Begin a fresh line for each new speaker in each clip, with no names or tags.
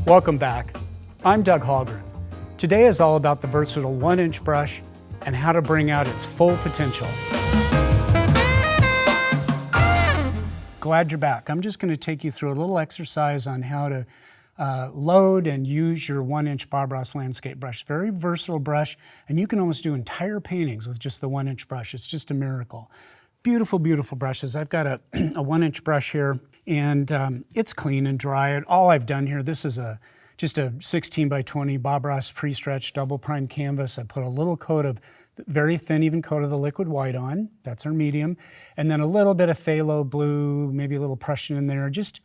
Welcome back. I'm Doug Hallgren. Today is all about the versatile 1-inch brush and how to bring out its full potential. Glad you're back. I'm just going to take you through a little exercise on how to load and use your 1-inch Bob Ross landscape brush. Very versatile brush, and you can almost do entire paintings with just the 1-inch brush. It's just a miracle. Beautiful, beautiful brushes. I've got a 1-inch brush here, and it's clean and dry. All I've done here, this is just a 16 by 20 Bob Ross pre-stretched double prime canvas. I put a little coat of, very thin even coat of the liquid white on. That's our medium. And then a little bit of phthalo blue, maybe a little Prussian in there, just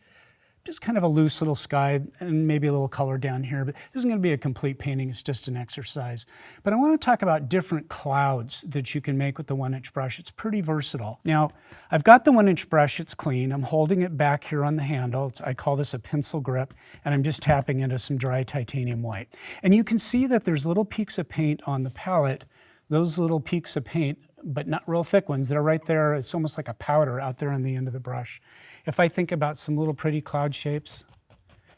kind of a loose little sky and maybe a little color down here. But this isn't going to be a complete painting, it's just an exercise. But I want to talk about different clouds that you can make with the 1-inch brush. It's pretty versatile. Now, I've got the 1-inch brush, it's clean. I'm holding it back here on the handle. I call this a pencil grip, and I'm just tapping into some dry titanium white. And you can see that there's little peaks of paint on the palette. Those little peaks of paint, but not real thick ones, they're right there. It's almost like a powder out there on the end of the brush. If I think about some little pretty cloud shapes,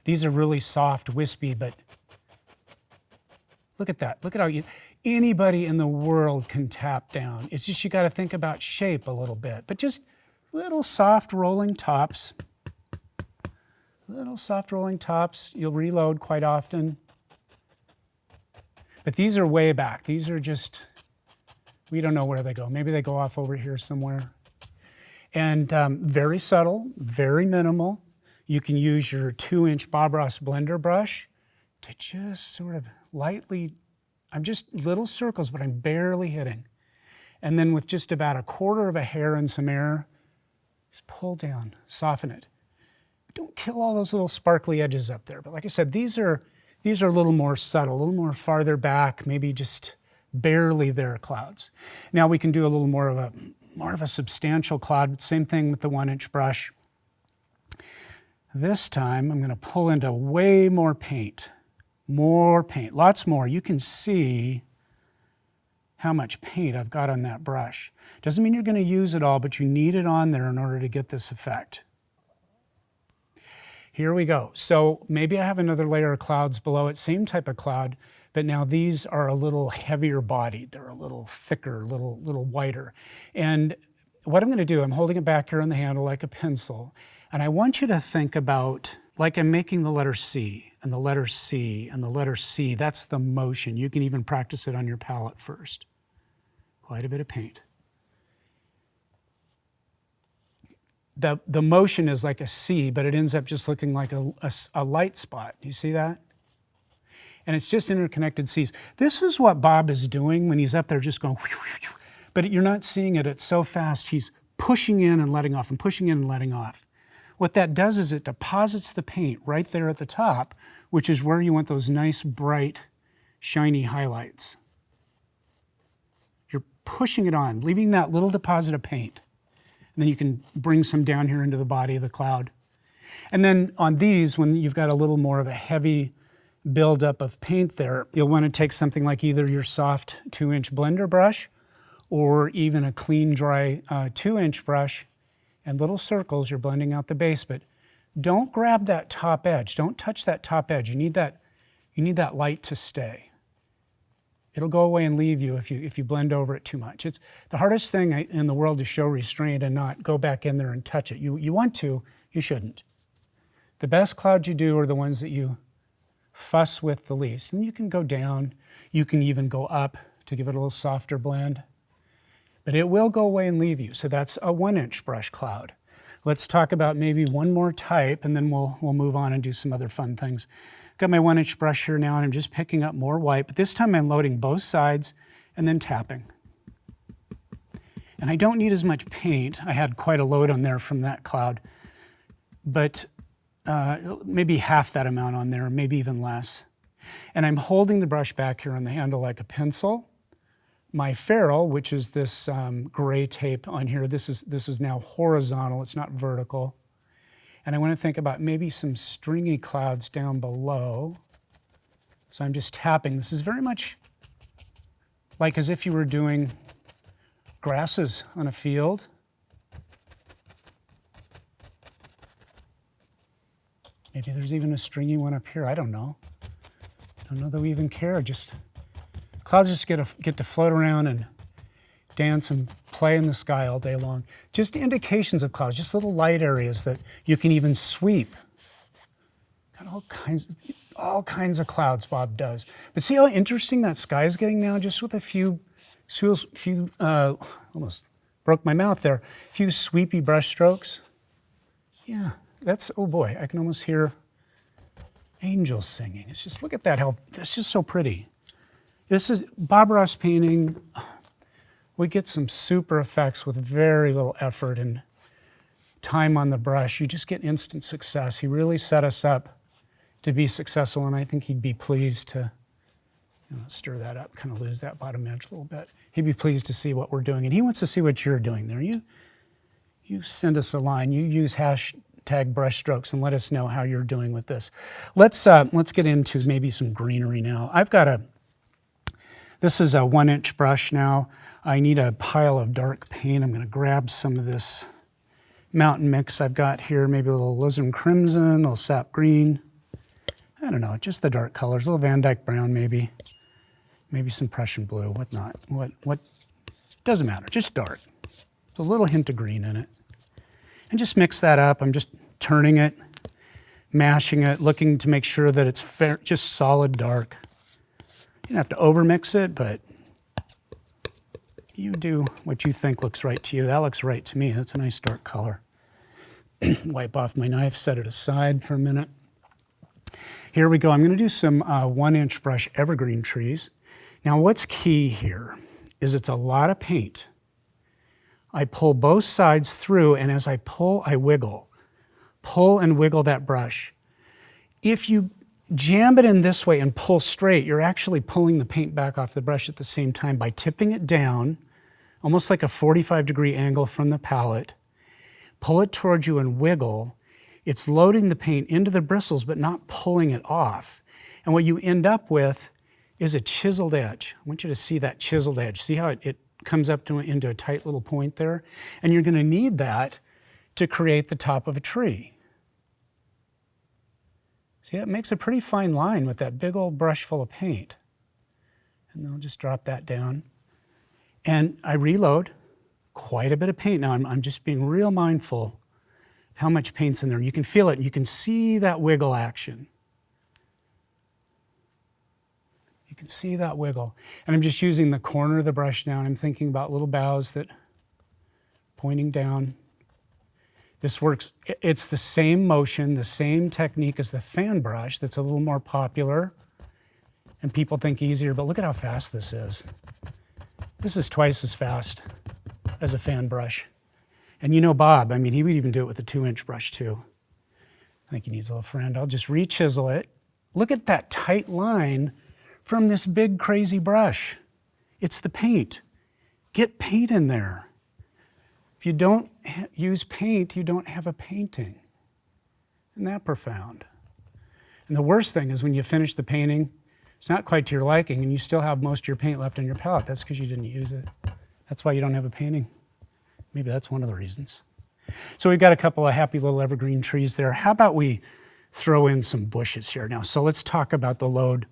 these are really soft, wispy, but look at that. Look at how anybody in the world can tap down. It's just you got to think about shape a little bit, but just little soft rolling tops. Little soft rolling tops. You'll reload quite often. But these are way back. These are just, we don't know where they go. Maybe they go off over here somewhere. And very subtle, very minimal. You can use your 2-inch Bob Ross blender brush to just sort of lightly, I'm just little circles, but I'm barely hitting. And then with just about 1/4 of a hair and some air, just pull down, soften it. Don't kill all those little sparkly edges up there. But like I said, these are a little more subtle, a little more farther back, maybe just barely there clouds. Now we can do a little more of a substantial cloud. Same thing with the 1-inch brush. This time I'm going to pull into way more paint, lots more. You can see how much paint I've got on that brush. Doesn't mean you're going to use it all, but you need it on there in order to get this effect. Here we go. So maybe I have another layer of clouds below it, same type of cloud, but now these are a little heavier bodied. They're a little thicker, a little whiter. And what I'm going to do, I'm holding it back here on the handle like a pencil, and I want you to think about, like I'm making the letter C, and the letter C, and the letter C. That's the motion. You can even practice it on your palette first. Quite a bit of paint. The motion is like a C, but it ends up just looking like a light spot. You see that? And it's just interconnected Cs. This is what Bob is doing when he's up there just going, whew, whew, whew. But you're not seeing it. It's so fast. He's pushing in and letting off and pushing in and letting off. What that does is it deposits the paint right there at the top, which is where you want those nice, bright, shiny highlights. You're pushing it on, leaving that little deposit of paint. And then you can bring some down here into the body of the cloud. And then on these, when you've got a little more of a heavy buildup of paint there, you'll want to take something like either your soft 2-inch blender brush or even a clean, dry 2-inch brush, and little circles, you're blending out the base. But don't grab that top edge. Don't touch that top edge. You need that light to stay. It'll go away and leave you if you blend over it too much. It's the hardest thing in the world to show restraint and not go back in there and touch it. You want to, you shouldn't. The best clouds you do are the ones that you fuss with the least. And you can go down, you can even go up to give it a little softer blend. But it will go away and leave you. So that's a 1-inch brush cloud. Let's talk about maybe one more type, and then we'll move on and do some other fun things. Got my 1-inch brush here now, and I'm just picking up more white, but this time I'm loading both sides and then tapping. And I don't need as much paint. I had quite a load on there from that cloud, but maybe half that amount on there, maybe even less. And I'm holding the brush back here on the handle like a pencil. My ferrule, which is this gray tape on here, this is now horizontal, it's not vertical. And I want to think about maybe some stringy clouds down below. So I'm just tapping. This is very much like as if you were doing grasses on a field. Maybe there's even a stringy one up here. I don't know. I don't know that we even care. Just clouds just get to float around and dance and play in the sky all day long. Just indications of clouds, just little light areas that you can even sweep. Got all kinds of clouds Bob does. But see how interesting that sky is getting now, just with a few almost broke my mouth there, a few sweepy brush strokes. Yeah, that's, oh boy, I can almost hear angels singing. It's just, look at that, how, that's just so pretty. This is Bob Ross painting. We get some super effects with very little effort and time on the brush. You just get instant success. He really set us up to be successful, and I think he'd be pleased to stir that up, kind of lose that bottom edge a little bit. He'd be pleased to see what we're doing, and he wants to see what you're doing there. You send us a line. You use hashtag brush strokes and let us know how you're doing with this. Let's get into maybe some greenery now. This is a 1-inch brush now. I need a pile of dark paint. I'm going to grab some of this mountain mix I've got here, maybe a little alizarin crimson, a little sap green. I don't know, just the dark colors, a little Van Dyke brown maybe some Prussian blue, whatnot. What doesn't matter, just dark. A little hint of green in it. And just mix that up. I'm just turning it, mashing it, looking to make sure that it's fair, just solid dark. You don't have to overmix it, but you do what you think looks right to you. That looks right to me. That's a nice dark color. Wipe off my knife, set it aside for a minute. Here we go. I'm going to do some 1-inch brush evergreen trees. Now what's key here is it's a lot of paint. I pull both sides through, and as I pull, I wiggle. Pull and wiggle that brush. If you jam it in this way and pull straight, you're actually pulling the paint back off the brush at the same time by tipping it down, almost like a 45-degree angle from the palette. Pull it towards you and wiggle. It's loading the paint into the bristles but not pulling it off. And what you end up with is a chiseled edge. I want you to see that chiseled edge. See how it comes up into a tight little point there? And you're going to need that to create the top of a tree. See, it makes a pretty fine line with that big old brush full of paint. And then I'll just drop that down. And I reload quite a bit of paint. Now I'm just being real mindful of how much paint's in there. You can feel it, and you can see that wiggle action. You can see that wiggle. And I'm just using the corner of the brush now, and I'm thinking about little boughs that pointing down. This works, it's the same motion, the same technique as the fan brush that's a little more popular and people think easier, but look at how fast this is. This is twice as fast as a fan brush. And you know Bob, I mean, he would even do it with a 2-inch brush too. I think he needs a little friend. I'll just re-chisel it. Look at that tight line from this big crazy brush. It's the paint. Get paint in there. If you don't use paint, you don't have a painting. Isn't that profound? And the worst thing is when you finish the painting, it's not quite to your liking and you still have most of your paint left on your palette. That's because you didn't use it. That's why you don't have a painting. Maybe that's one of the reasons. So we've got a couple of happy little evergreen trees there. How about we throw in some bushes here now? So let's talk about the load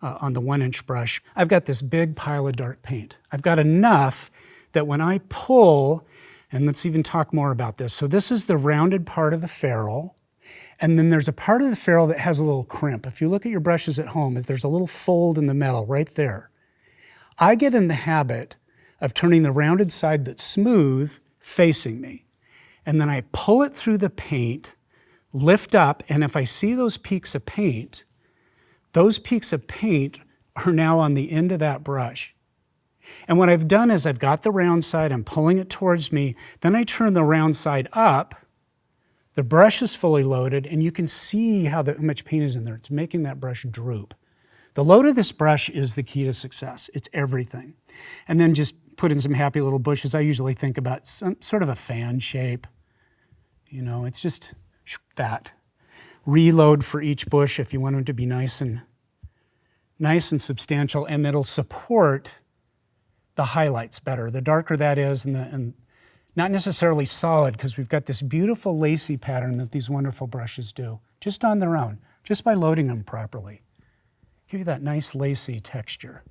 on the 1-inch brush. I've got this big pile of dark paint. I've got enough that when I pull, and let's even talk more about this. So this is the rounded part of the ferrule, and then there's a part of the ferrule that has a little crimp. If you look at your brushes at home, there's a little fold in the metal right there. I get in the habit of turning the rounded side that's smooth facing me, and then I pull it through the paint, lift up, and if I see those peaks of paint are now on the end of that brush. And what I've done is I've got the round side, I'm pulling it towards me, then I turn the round side up, the brush is fully loaded, and you can see how much paint is in there. It's making that brush droop. The load of this brush is the key to success. It's everything. And then just put in some happy little bushes. I usually think about some sort of a fan shape. You know, it's just that. Reload for each bush if you want them to be nice and substantial, and it'll support the highlights better. The darker that is, and not necessarily solid, because we've got this beautiful lacy pattern that these wonderful brushes do. just on their own, just by loading them properly. Give you that nice lacy texture.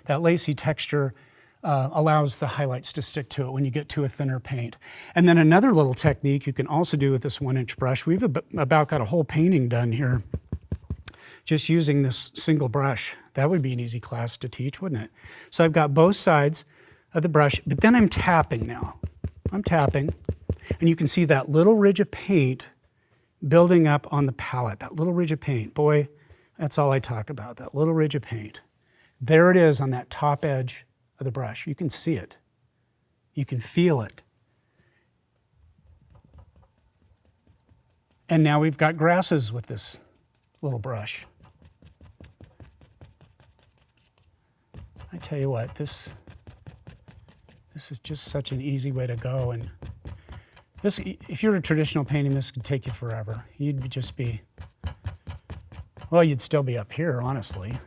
That lacy texture allows the highlights to stick to it when you get to a thinner paint. And then another little technique you can also do with this 1-inch brush, we've about got a whole painting done here just using this single brush. That would be an easy class to teach, wouldn't it? So I've got both sides of the brush, but then I'm tapping now. I'm tapping, and you can see that little ridge of paint building up on the palette, that little ridge of paint. Boy, that's all I talk about, that little ridge of paint. There it is on that top edge of the brush. You can see it. You can feel it. And now we've got grasses with this little brush. I tell you what, this is just such an easy way to go. And this, if you're a traditional painting, this could take you forever. You'd just be, well, you'd still be up here, honestly.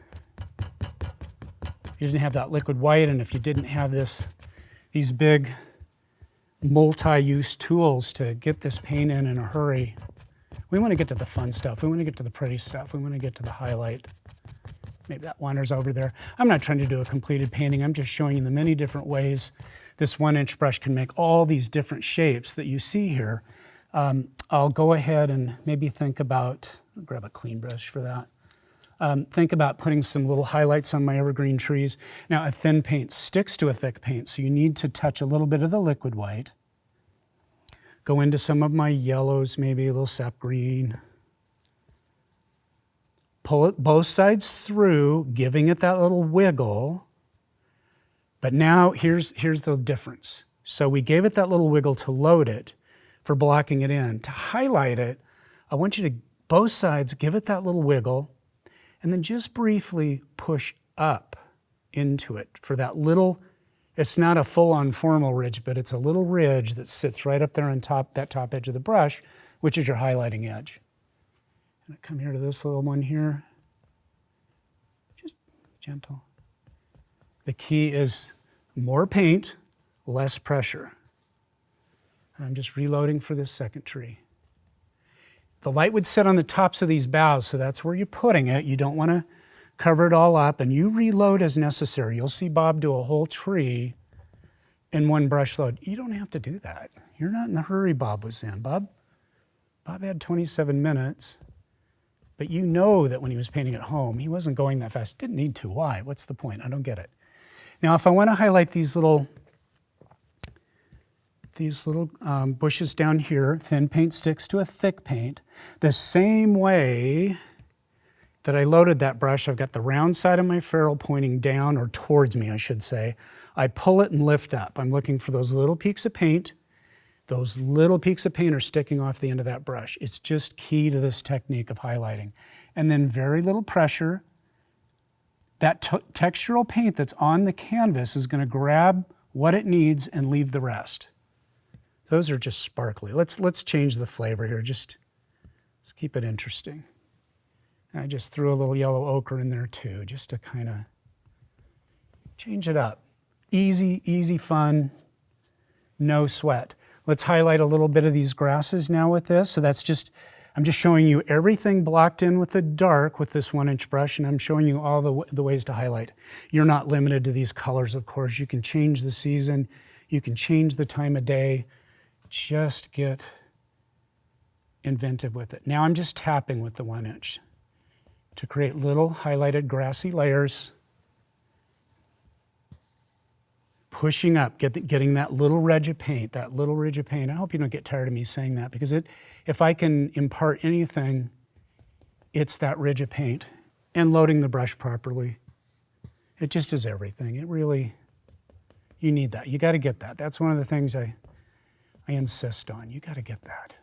If you didn't have that liquid white, and if you didn't have these big multi-use tools to get this paint in a hurry. We want to get to the fun stuff. We want to get to the pretty stuff. We want to get to the highlight. Maybe that wander's over there. I'm not trying to do a completed painting. I'm just showing you the many different ways this 1-inch brush can make all these different shapes that you see here. I'll go ahead and maybe think about, I'll grab a clean brush for that. Think about putting some little highlights on my evergreen trees. Now, a thin paint sticks to a thick paint, so you need to touch a little bit of the liquid white. Go into some of my yellows, maybe a little sap green. Pull it both sides through, giving it that little wiggle. But now here's the difference. So we gave it that little wiggle to load it, for blocking it in. To highlight it, I want you to, both sides, give it that little wiggle, and then just briefly push up into it for that little, it's not a full-on formal ridge, but it's a little ridge that sits right up there on top, that top edge of the brush, which is your highlighting edge. And I come here to this little one here. Just gentle. The key is more paint, less pressure. I'm just reloading for this second tree. The light would sit on the tops of these boughs, so that's where you're putting it. You don't want to cover it all up, and you reload as necessary. You'll see Bob do a whole tree in one brush load. You don't have to do that. You're not in the hurry Bob was in. Bob had 27 minutes, but you know that when he was painting at home, he wasn't going that fast. Didn't need to. Why? What's the point? I don't get it. Now, if I want to highlight these little bushes down here, thin paint sticks to a thick paint. The same way that I loaded that brush, I've got the round side of my ferrule pointing down, or towards me, I should say. I pull it and lift up. I'm looking for those little peaks of paint. Those little peaks of paint are sticking off the end of that brush. It's just key to this technique of highlighting. And then very little pressure. That textural paint that's on the canvas is going to grab what it needs and leave the rest. Those are just sparkly. Let's change the flavor here. Let's keep it interesting. And I just threw a little yellow ochre in there too, just to kind of change it up. Easy fun, no sweat. Let's highlight a little bit of these grasses now with this. So I'm just showing you everything blocked in with the dark with this 1-inch brush, and I'm showing you all the ways to highlight. You're not limited to these colors, of course. You can change the season. You can change the time of day. Just get inventive with it. Now I'm just tapping with the 1-inch to create little highlighted grassy layers, pushing up, getting that little ridge of paint, I hope you don't get tired of me saying that, because if I can impart anything, it's that ridge of paint, and loading the brush properly. It just is everything. It really, you need that. You got to get that. That's one of the things I insist on. You got to get that.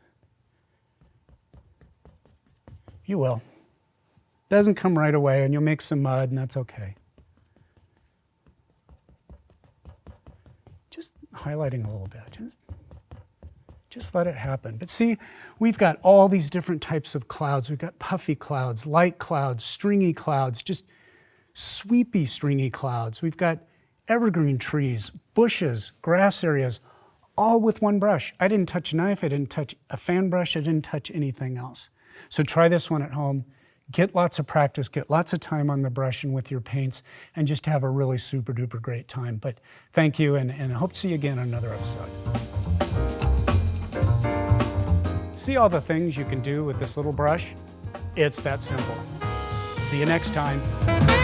You will. Doesn't come right away, and you'll make some mud, and that's okay. Just highlighting a little bit. Just let it happen. But see, we've got all these different types of clouds. We've got puffy clouds, light clouds, stringy clouds, just sweepy stringy clouds. We've got evergreen trees, bushes, grass areas, all with one brush. I didn't touch a knife, I didn't touch a fan brush, I didn't touch anything else. So try this one at home. Get lots of practice, get lots of time on the brush and with your paints, and just have a really super duper great time. But thank you, and I hope to see you again on another episode. See all the things you can do with this little brush? It's that simple. See you next time.